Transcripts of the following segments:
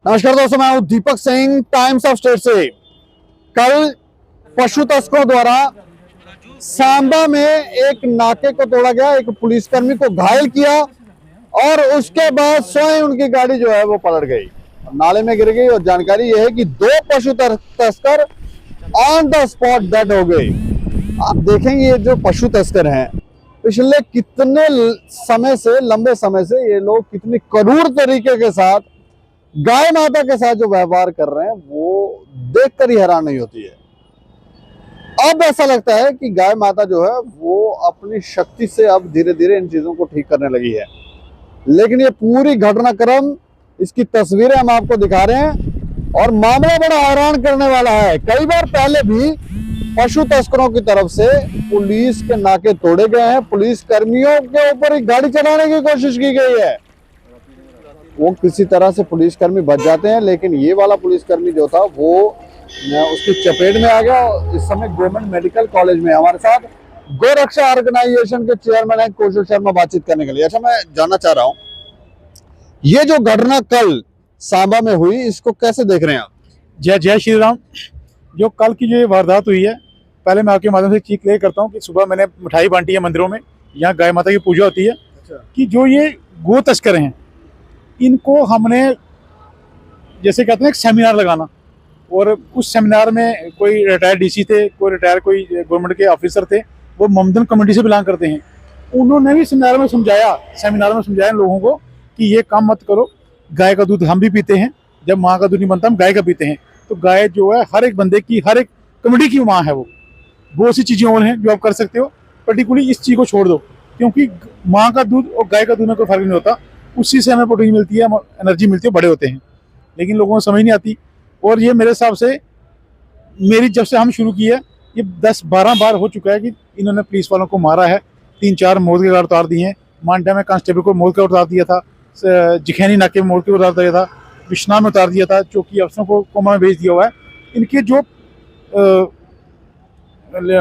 नमस्कार दोस्तों, मैं हूं Deepak Singh, times of state से। कल पशु तस्करों द्वारा सांबा में एक नाके को तोड़ा गया, एक पुलिसकर्मी को घायल किया और उसके बाद स्वयं उनकी गाड़ी जो है वो पलट गई, नाले में गिर गई। और जानकारी यह है कि दो पशु तस्कर ऑन द स्पॉट डेड हो गए। आप देखेंगे ये जो पशु तस्कर हैं, पिछले कितने समय से, लंबे समय से ये लोग कितनी क्रूर तरीके के साथ गाय माता के साथ जो व्यवहार कर रहे हैं वो देखकर ही हैरान नहीं होती है। अब ऐसा लगता है कि गाय माता जो है वो अपनी शक्ति से अब धीरे धीरे इन चीजों को ठीक करने लगी है। लेकिन ये पूरी घटनाक्रम, इसकी तस्वीरें हम आपको दिखा रहे हैं और मामला बड़ा हैरान करने वाला है। कई बार पहले भी पशु तस्करों की तरफ से पुलिस के नाके तोड़े गए हैं, पुलिस कर्मियों के ऊपर एक गाड़ी चलाने की कोशिश की गई है, वो किसी तरह से पुलिसकर्मी बच जाते हैं। लेकिन ये वाला पुलिसकर्मी जो था वो उसकी चपेट में आ गया। इस समय गवर्नमेंट मेडिकल कॉलेज में हमारे साथ गोरक्षा ऑर्गेनाइजेशन के चेयरमैन है कौशल शर्मा बातचीत करने के लिए। अच्छा, मैं जानना चाह रहा हूँ, ये जो घटना कल सांबा में हुई, इसको कैसे देख रहे हैं आप? जय जय श्री राम। जो कल की जो ये वारदात हुई है, पहले मैं आपके माध्यम से चीख क्लियर करता हूँ कि सुबह मैंने मिठाई बांटी है मंदिरों में, यहाँ गाय माता की पूजा होती है। कि जो ये गो तस्कर हैं, इनको हमने जैसे कहते हैं एक सेमिनार लगाना, और उस सेमिनार में कोई रिटायर्ड डीसी थे, कोई रिटायर्ड कोई गवर्नमेंट के ऑफिसर थे, वो ममदन कमेटी से बिलोंग करते हैं। उन्होंने भी सेमिनार में समझाया इन लोगों को कि ये काम मत करो, गाय का दूध हम भी पीते हैं, जब माँ का दूध नहीं बनता हम गाय का पीते हैं। तो गाय जो है हर एक बंदे की, हर एक कमेटी की माँ है। वो बहुत सी चीज़ें और हैं जो आप कर सकते हो, पर्टिकुलरली इस चीज़ को छोड़ दो, क्योंकि माँ का दूध और गाय का दूध में कोई फर्क नहीं होता, उसी से हमें प्रोटीन मिलती है, एनर्जी मिलती है, बड़े होते हैं। लेकिन लोगों को समझ नहीं आती। और ये मेरे हिसाब से मेरी जब से हम शुरू की है, ये 10-12 बार हो चुका है कि इन्होंने पुलिस वालों को मारा है। 3-4 मौत के घाट उतार दिए हैं। मांडा में कांस्टेबल को मौत के उतार दिया था, जिखैनी नाके में मौत के उतार दिया था, विश्वनाथ में उतार दिया था, चौकी अफसरों को कोमा में भेज दिया हुआ है। इनके जो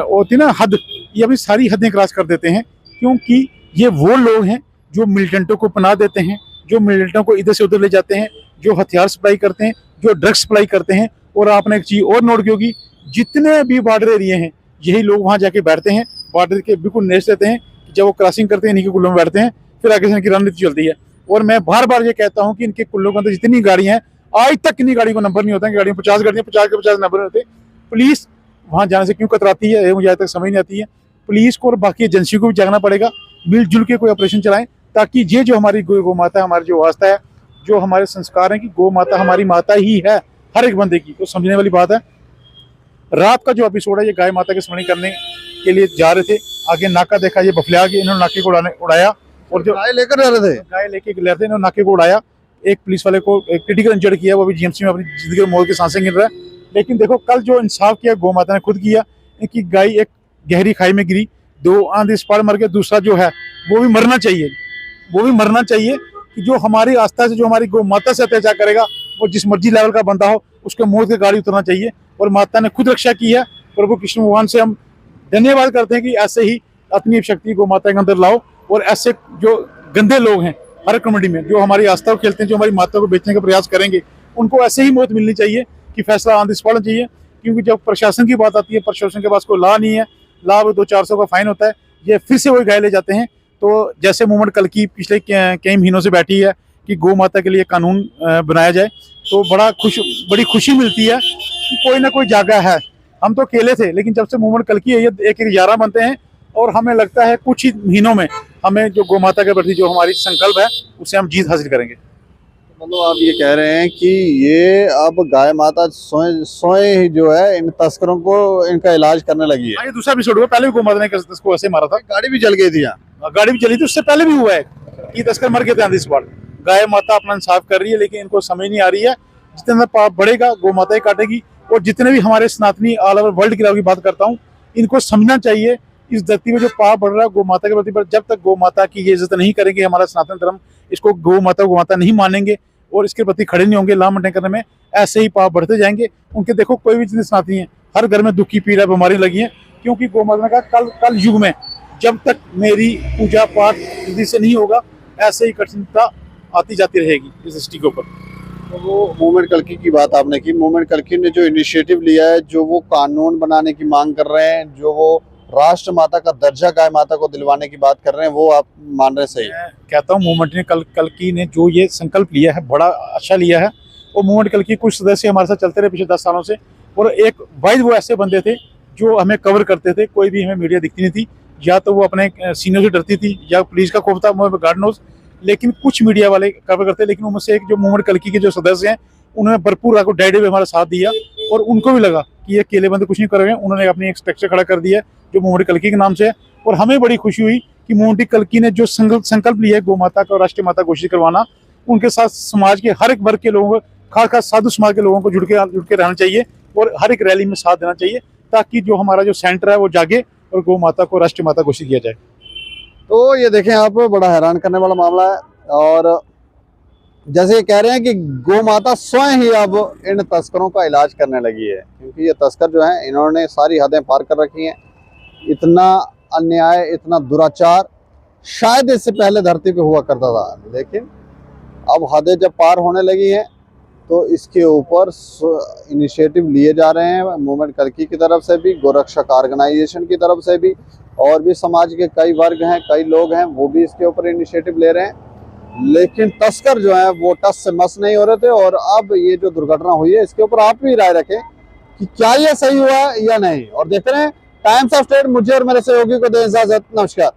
होती ना हद, ये अपनी सारी हदें क्रॉस कर देते हैं, क्योंकि ये वो लोग हैं जो मिलिटेंटों को पनाह देते हैं, जो मिलिटेंटों को इधर से उधर ले जाते हैं, जो हथियार सप्लाई करते हैं, जो ड्रग्स सप्लाई करते हैं। और आपने एक चीज़ और नोट की होगी, जितने भी बॉर्डर एरिए हैं यही लोग वहाँ जाके बैठते हैं, बॉर्डर के बिल्कुल नेड़े रहते हैं। जब वो क्रॉसिंग करते हैं इन्हीं के कुल्लों में बैठते हैं, फिर आगे से इनकी रणनीति चलती है। और मैं बार बार ये कहता हूँ कि इनके कुल्लों के अंदर जितनी गाड़ियाँ हैं, आज तक इन्हीं गाड़ी को नंबर नहीं होता है। गाड़ियों 50 गाड़ियाँ, 50 के 50 नंबर होते। पुलिस वहाँ जाने से क्यों कतराती है, ये मुझे आज तक समझ नहीं आती है। पुलिस को और बाकी एजेंसी को भी जागना पड़ेगा, मिलजुल के कोई ऑपरेशन चलाएं, ताकि ये जो हमारी गौ माता है, हमारी जो वास्ता है, जो हमारे संस्कार हैं कि गौ माता हमारी माता ही है हर एक बंदे की, तो समझने वाली बात है। रात का जो एपिसोड है, ये गाय माता के स्मरण करने के लिए जा रहे थे, आगे नाका देखा, ये बफलिया के इन्होंने नाके को उड़ाया, और जो गाय लेकर जा रहे थे, गाय लेके ले रहे थे, इन्होंने नाके को उड़ाया। एक पुलिस वाले को क्रिटिकल इंजर्ड किया, वो भी जीएमसी में अपनी जिंदगी में मौत की सांसें गिन रहा है। लेकिन देखो कल जो इंसाफ किया गौ माता ने खुद किया। इनकी गाय एक गहरी खाई में गिरी, 2 ऑन द स्पॉट मर गए। दूसरा जो है वो भी मरना चाहिए, कि जो हमारी आस्था से, जो हमारी गौ माता से अत्याचार करेगा, वो जिस मर्जी लेवल का बंदा हो, उसके मौत के गाड़ी उतरना चाहिए। और माता ने खुद रक्षा की है। प्रभु कृष्ण भगवान से हम धन्यवाद करते हैं कि ऐसे ही अपनी शक्ति गौ माता के अंदर लाओ, और ऐसे जो गंदे लोग हैं हर कम्युनिटी में, जो हमारी आस्था को खेलते हैं, जो हमारी माता को बेचने का प्रयास करेंगे, उनको ऐसे ही मौत मिलनी चाहिए कि फैसला ऑन द स्पॉट होना चाहिए। क्योंकि जब प्रशासन की बात आती है, प्रशासन के पास कोई लॉ नहीं है, लॉ 200-400 का फाइन होता है, ये फिर से वही गाय ले जाते हैं। तो जैसे मूवमेंट कल की पिछले कई महीनों से बैठी है कि गौ माता के लिए कानून बनाया जाए, तो बड़ी खुशी मिलती है कि कोई ना कोई जागा है। हम तो अकेले थे, लेकिन जब से मूवमेंट कल की है, ये एक 11 बनते हैं, और हमें लगता है कुछ ही महीनों में हमें जो गौ माता के प्रति जो हमारी संकल्प है, उससे हम जीत हासिल करेंगे। मतलब आप ये कह रहे हैं कि ये अब गाय माता स्वयं ही जो है इन तस्करों को इनका इलाज करने लगी है। ये दूसरा एपिसोड हुआ, पहले भी गौ माता ने इसको ऐसे मारा था। गाड़ी भी जल गई थी यहाँ, गाड़ी भी चली थी, उससे पहले भी हुआ है कि तस्कर मर गए थे ऑन द स्पॉट। गाय माता अपना इंसाफ कर रही है, लेकिन इनको समझ नहीं आ रही है। जितना पाप बढ़ेगा गौ माता ही काटेगी। और जितने भी हमारे सनातनी ऑल ओवर वर्ल्ड की बात करता हूँ, इनको समझना चाहिए इस धरती में जो पाप बढ़ रहा है गौ माता के प्रति, पर जब तक गौ माता की ये इज्जत नहीं करेंगे, हमारा सनातन धर्म इसको गौ माता नहीं मानेंगे और इसके प्रति खड़े नहीं होंगे लॉ मेंटेन करने में, ऐसे ही पाप बढ़ते जाएंगे। उनके देखो कोई भी जितने सनातनी है, हर घर में दुखी पीड़ा बीमारी लगी है, क्योंकि गौ माता ने कहा कल युग में जब तक मेरी पूजा पाठ विधि से नहीं होगा, ऐसे ही कठिनता आती जाती रहेगी इस सृष्टि के ऊपर। वो मूवमेंट कल्की की बात आपने की, मूवमेंट कल्की ने जो इनिशिएटिव लिया है, जो वो कानून बनाने की मांग कर रहे हैं, जो वो राष्ट्र माता का दर्जा गाय माता को दिलवाने की बात कर रहे हैं, वो आप मान रहे हैं सही? मैं कहता हूँ मूवमेंट ने कल्की ने जो ये संकल्प लिया है बड़ा अच्छा लिया है। और मूवमेंट कल्की कुछ सदस्य हमारे साथ चलते रहे पिछले 10 सालों से, और एक वाइज वो ऐसे बंदे थे जो हमें कवर करते थे। कोई भी हमें मीडिया दिखती नहीं थी, या तो वो अपने सीनियर से डरती थी या पुलिस का खौफ था, गार्ड नोज, लेकिन कुछ मीडिया वाले कवर करते। लेकिन उनमें से एक जो मूवमेंट कल्की के जो सदस्य हैं, उन्होंने भरपूर आपको डैडी में हमारा साथ दिया, और उनको भी लगा कि ये अकेले बंदे कुछ नहीं कर रहे हैं। उन्होंने अपनी एक स्ट्रक्चर खड़ा कर दिया जो मूवमेंट कल्की के नाम से है। और हमें बड़ी खुशी हुई कि मूवमेंट कल्की ने जो संकल्प लिया है गौ माता को राष्ट्रीय माता घोषित करवाना, उनके साथ समाज के हर एक वर्ग के लोगों को, खास साधु समाज के लोगों को जुड़ के रहना चाहिए, और हर एक रैली में साथ देना चाहिए, ताकि जो हमारा जो सेंटर है वो जागे और गौ माता को राष्ट्रीय माता घोषित किया जाए। तो ये देखें आप, बड़ा हैरान करने वाला मामला है। और जैसे ये कह रहे हैं कि गौ माता स्वयं ही अब इन तस्करों का इलाज करने लगी है, क्योंकि ये तस्कर जो हैं, इन्होंने सारी हदें पार कर रखी हैं। इतना अन्याय, इतना दुराचार शायद इससे पहले धरती पे हुआ करता था, लेकिन अब हदें जब पार होने लगी हैं तो इसके ऊपर इनिशिएटिव लिए जा रहे हैं मूवमेंट कल्की की तरफ से भी, गोरक्षक ऑर्गेनाइजेशन की तरफ से भी, और भी समाज के कई वर्ग हैं, कई लोग हैं, वो भी इसके ऊपर इनिशिएटिव ले रहे हैं। लेकिन तस्कर जो है वो टस से मस नहीं हो रहे थे। और अब ये जो दुर्घटना हुई है, इसके ऊपर आप भी राय रखें कि क्या ये सही हुआ या नहीं। और देखते रहे टाइम्स ऑफ स्टेट। मुझे और मेरे सहयोगी को दें इजाजत। नमस्कार।